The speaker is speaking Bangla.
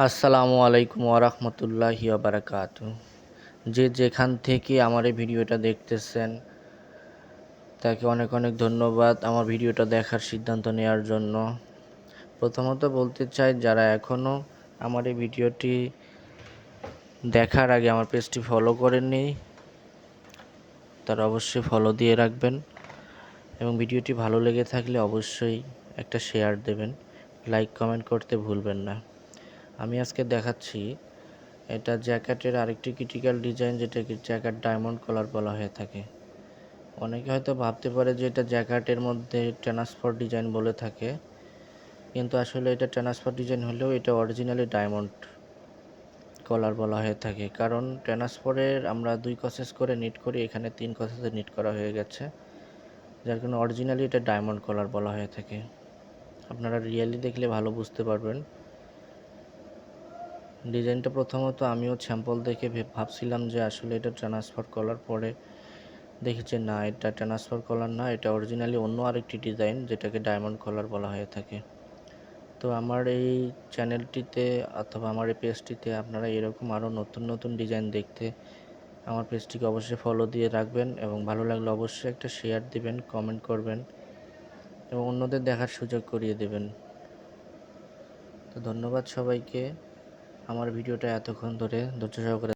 আসসালামু আলাইকুম ওয়া রাহমাতুল্লাহি ওয়া বারাকাতুহু। যে যেখান থেকে আমার এই ভিডিওটা দেখতেছেন তাকে অনেক অনেক ধন্যবাদ আমার ভিডিওটা দেখার সিদ্ধান্ত নেওয়ার জন্য। প্রথমত বলতে চাই, যারা এখনও আমার এই ভিডিওটি দেখার আগে আমার পেজটি ফলো করেননি তারা অবশ্যই ফলো দিয়ে রাখবেন এবং ভিডিওটি ভালো লেগে থাকলে অবশ্যই একটা শেয়ার দেবেন, লাইক কমেন্ট করতে ভুলবেন না। আমি আজকে দেখাচ্ছি এটা জ্যাকেটের আরেকটি ক্রিটিক্যাল ডিজাইন, যেটাকে জ্যাকেট ডায়মন্ড কলার বলা হয়ে থাকে। অনেকে হয়তো ভাবতে পারে যে এটা জ্যাকেটের মধ্যে ট্রান্সফার ডিজাইন বলে থাকে, কিন্তু আসলে এটা ট্রান্সফার ডিজাইন হলেও এটা অরিজিনালি ডায়মন্ড কলার বলা হয়ে থাকে। কারণ ট্রান্সফারের আমরা 2 কসেস করে নিট করি, এখানে 3 কসেসে নিট করা হয়ে গেছে, যার কারণে অরিজিনালি এটা ডায়মন্ড কলার বলা হয়ে থাকে। আপনারা রিয়েলি দেখলে ভালো বুঝতে পারবেন। ডিজাইনটা প্রথমত আমিও স্যাম্পল দেখে ভাবছিলাম যে আসলে এটা ট্রান্সফার কলার, পরে দেখি যে না, এটা ট্রান্সফার কলার না, এটা অরিজিনালি অন্য আরেকটি ডিজাইন যেটাকে ডায়মন্ড কলার বলা হয়ে থাকে। তো আমার এই চ্যানেলটিতে অথবা আমার এই পেজটিতে আপনারা এরকম আরও নতুন নতুন ডিজাইন দেখতে আমার পেজটিকে অবশ্যই ফলো দিয়ে রাখবেন এবং ভালো লাগলে অবশ্যই একটা শেয়ার দিবেন, কমেন্ট করবেন এবং অন্যদের দেখার সুযোগ করিয়ে দেবেন। তো ধন্যবাদ সবাইকে আমার ভিডিওটা এতক্ষণ ধরে ধৈর্য সহকারে